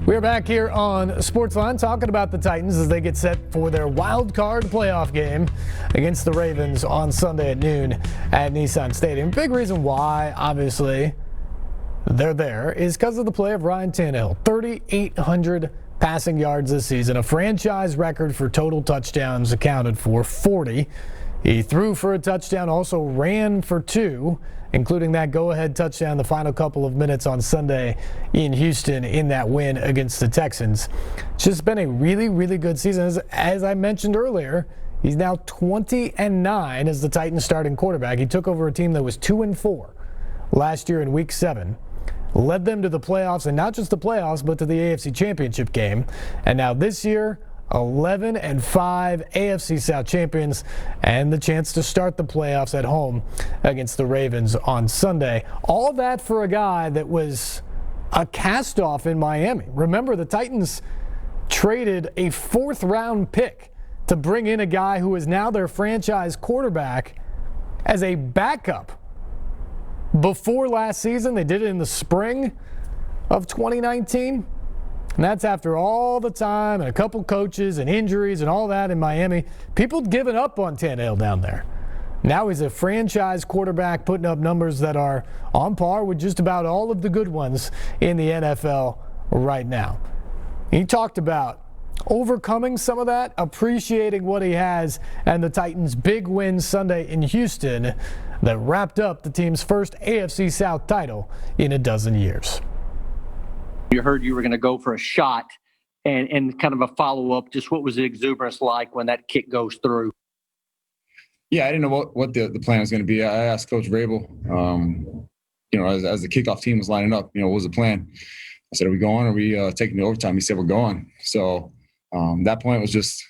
We're back here on Sportsline talking about the Titans as they get set for their wild card playoff game against the Ravens on Sunday at noon at Nissan Stadium. Big reason why, obviously, they're there is because of the play of Ryan Tannehill. 3,800 passing yards this season, a franchise record for total touchdowns accounted for 40. He threw for a touchdown, also ran for 2, including that go-ahead touchdown the final couple of minutes on Sunday in Houston in that win against the Texans. It's just been a really, really good season. As I mentioned earlier, he's now 20-9 as the Titans starting quarterback. He took over a team that was 2-4 last year in Week 7. Led them to the playoffs, and not just the playoffs, but to the AFC Championship game. And now this year, 11-5 AFC South champions, and the chance to start the playoffs at home against the Ravens on Sunday. All that for a guy that was a cast-off in Miami. Remember, the Titans traded a 4th-round pick to bring in a guy who is now their franchise quarterback as a backup. Before last season, they did it in the spring of 2019. And that's after all the time and a couple coaches and injuries and all that in Miami. People had given up on Tannehill down there. Now he's a franchise quarterback putting up numbers that are on par with just about all of the good ones in the NFL right now. He talked about overcoming some of that, appreciating what he has, and the Titans' big win Sunday in Houston that wrapped up the team's first AFC South title in a dozen years. You heard you were going to go for a shot and kind of a follow-up. Just what was the exuberance like when that kick goes through? Yeah, I didn't know what the plan was going to be. I asked Coach Vrabel, as the kickoff team was lining up, what was the plan? I said, are we going? Or are we taking the overtime? He said, we're going. So that point was just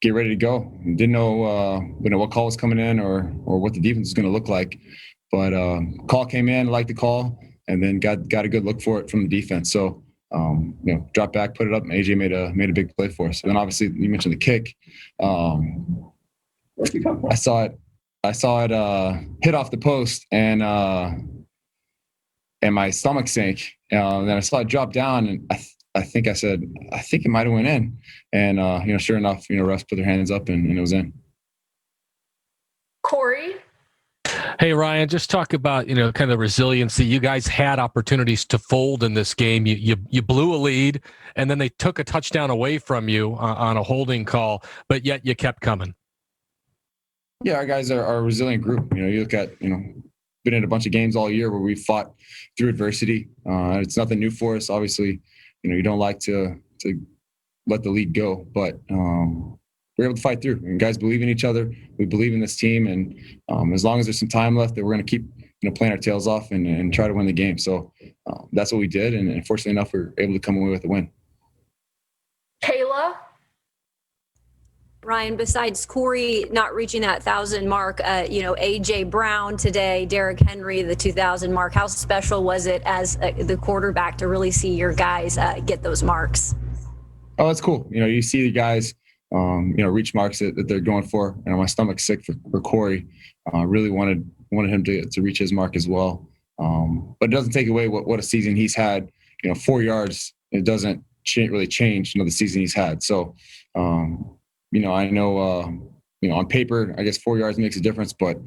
get ready to go. Didn't know, what call was coming in or what the defense was going to look like. But call came in, liked the call, and then got a good look for it from the defense. So, dropped back, put it up, and AJ made a big play for us. And then obviously you mentioned the kick. I saw it hit off the post and my stomach sank. Then I saw it drop down, and I think it might have went in. And sure enough, refs put their hands up and it was in. Corey. Hey, Ryan, just talk about, kind of resiliency. You guys had opportunities to fold in this game. You blew a lead, and then they took a touchdown away from you on a holding call, but yet you kept coming. Yeah, our guys are a resilient group. You look at, been in a bunch of games all year where we fought through adversity. It's nothing new for us. Obviously, you don't like to let the lead go, but we're able to fight through. And guys believe in each other. We believe in this team, and as long as there's some time left, that we're going to keep playing our tails off and try to win the game. So that's what we did, and fortunately enough, we were able to come away with a win. Kayla. Ryan, besides Corey not reaching that 1,000 mark, A.J. Brown today, Derrick Henry, the 2,000 mark. How special was it as the quarterback to really see your guys get those marks? Oh, that's cool. You see the guys, reach marks that they're going for. My stomach's sick for Corey. Really wanted him to reach his mark as well. But it doesn't take away what a season he's had. 4 yards, it doesn't really change the season he's had. So, I know, on paper, I guess 4 yards makes a difference, but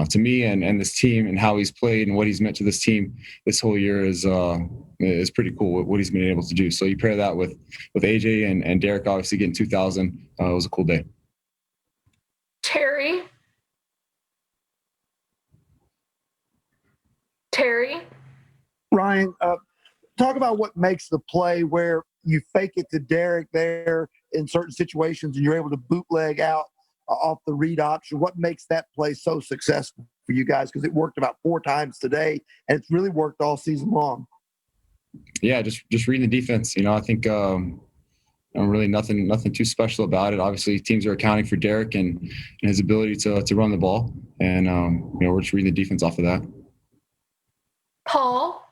to me and this team and how he's played and what he's meant to this team this whole year is pretty cool what he's been able to do. So you pair that with AJ and Derek obviously getting 2,000, it was a cool day. Terry. Ryan, talk about what makes the play where you fake it to Derek there in certain situations and you're able to bootleg out off the read option. What makes that play so successful for you guys? Because it worked about 4 times today, and it's really worked all season long. Yeah, just reading the defense. I think really nothing too special about it. Obviously, teams are accounting for Derek and his ability to run the ball, and we're just reading the defense off of that. Paul.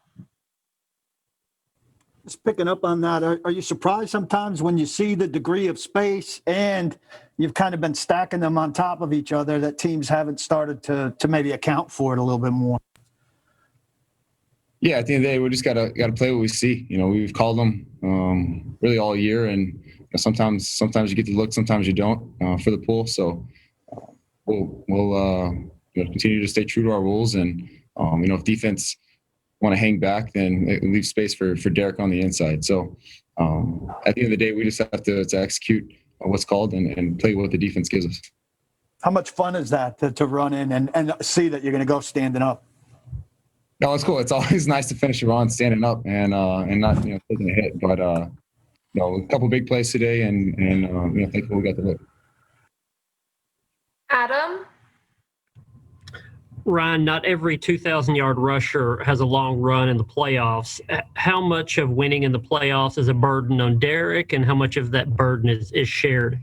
Just picking up on that, are you surprised sometimes when you see the degree of space and you've kind of been stacking them on top of each other that teams haven't started to maybe account for it a little bit more? Yeah, at the end of the day, we just gotta play what we see. We've called them really all year, and sometimes you get the look, sometimes you don't for the pool. So we'll continue to stay true to our rules, and if defense want to hang back, then it leaves space for Derek on the inside. So at the end of the day, we just have to execute what's called and play what the defense gives us. How much fun is that to run in and see that you're going to go standing up? No, it's cool. It's always nice to finish a run standing up and not taking a hit. But a couple big plays today, and thankful we got the look. Adam? Ryan, not every 2,000-yard rusher has a long run in the playoffs. How much of winning in the playoffs is a burden on Derek, and how much of that burden is shared?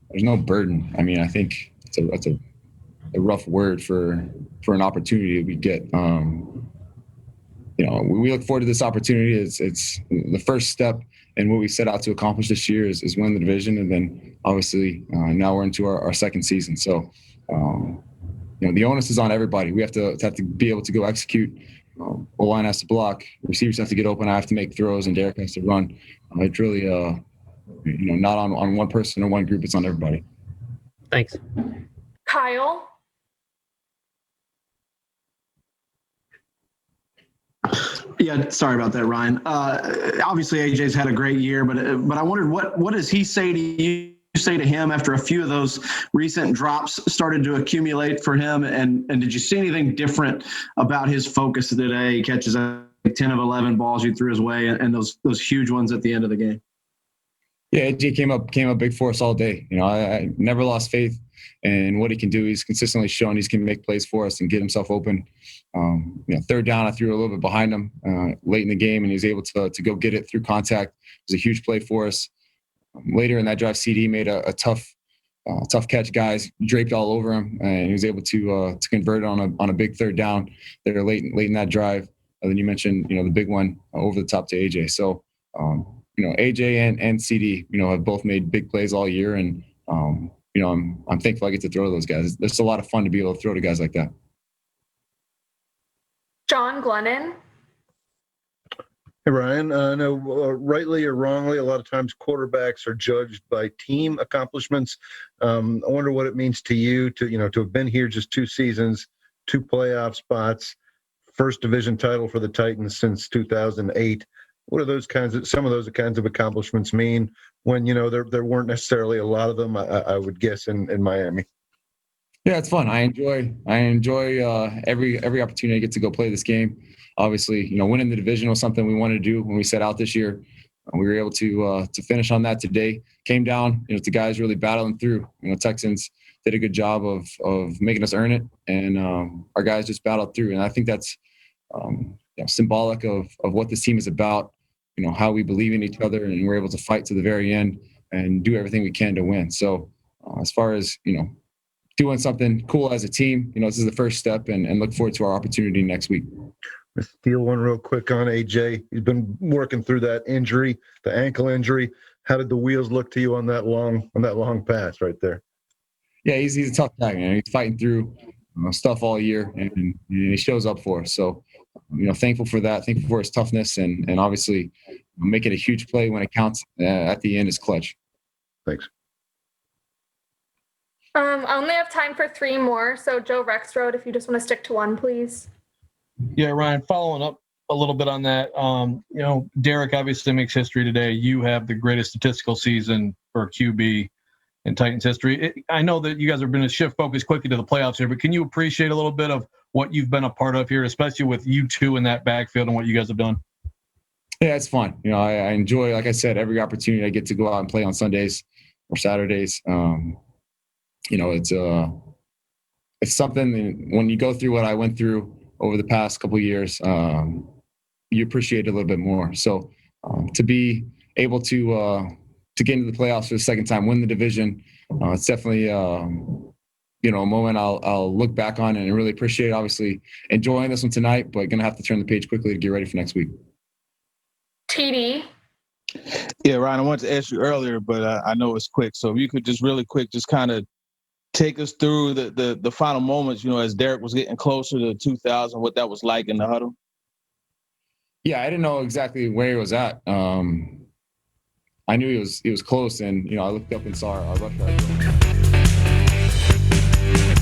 There's no burden. I mean, I think that's a rough word for an opportunity we get. We look forward to this opportunity. It's the first step in what we set out to accomplish this year is win the division, and then obviously now we're into our second season. So the onus is on everybody. We have to be able to go execute. O-line has to block. Receivers have to get open. I have to make throws, and Derek has to run. It's really not on one person or one group. It's on everybody. Thanks. Kyle? Yeah, sorry about that, Ryan. Obviously, AJ's had a great year, but I wondered what does he say to you? Say to him after a few of those recent drops started to accumulate for him, and did you see anything different about his focus today? He catches 10 of 11 balls you threw his way, and those huge ones at the end of the game. Yeah, AJ came up big for us all day. I never lost faith in what he can do. He's consistently shown he can make plays for us and get himself open. Third down, I threw a little bit behind him late in the game, and he was able to go get it through contact. It was a huge play for us. Later in that drive, CD made a tough catch. Guys draped all over him, and he was able to convert it on a big third down there late in that drive. And then you mentioned the big one over the top to AJ. So AJ and CD have both made big plays all year, and I'm thankful I get to throw to those guys. It's a lot of fun to be able to throw to guys like that. John Glennon? Hey, Ryan, I know rightly or wrongly, a lot of times quarterbacks are judged by team accomplishments. I wonder what it means to you to have been here just 2 seasons, 2 playoff spots, first division title for the Titans since 2008. What are some of those kinds of accomplishments mean when, there weren't necessarily a lot of them, I would guess, in Miami? Yeah, it's fun. I enjoy every opportunity I get to go play this game. Obviously, winning the division was something we wanted to do when we set out this year. We were able to finish on that today. Came down, to guys really battling through. Texans did a good job of making us earn it, and our guys just battled through. And I think that's symbolic of what this team is about. How we believe in each other, and we're able to fight to the very end and do everything we can to win. So as far as doing something cool as a team, this is the first step, and look forward to our opportunity next week. Let's steal one real quick on AJ. He's been working through that injury, the ankle injury. How did the wheels look to you on that long pass right there? Yeah, he's a tough guy, man. He's fighting through stuff all year, and he shows up for us. So, thankful for that. Thankful for his toughness, and obviously making a huge play when it counts at the end is clutch. Thanks. I only have time for 3 more. So Joe Rexroad, if you just want to stick to one, please. Yeah, Ryan, following up a little bit on that, Derek obviously makes history today. You have the greatest statistical season for a QB in Titans history. I know that you guys are going to shift focus quickly to the playoffs here, but can you appreciate a little bit of what you've been a part of here, especially with you two in that backfield and what you guys have done? Yeah, it's fun. I enjoy, like I said, every opportunity I get to go out and play on Sundays or Saturdays. It's something when you go through what I went through over the past couple of years, you appreciate it a little bit more. So to be able to get into the playoffs for the second time, win the division, it's definitely a moment I'll look back on and really appreciate. Obviously, enjoying this one tonight, but gonna have to turn the page quickly to get ready for next week. TD. Yeah, Ryan, I wanted to ask you earlier, but I know it's quick. So if you could just really quick, just kind of take us through the final moments, as Derek was getting closer to 2,000, what that was like in the huddle. Yeah, I didn't know exactly where he was at. I knew he was close, and I looked up and saw our rush hour.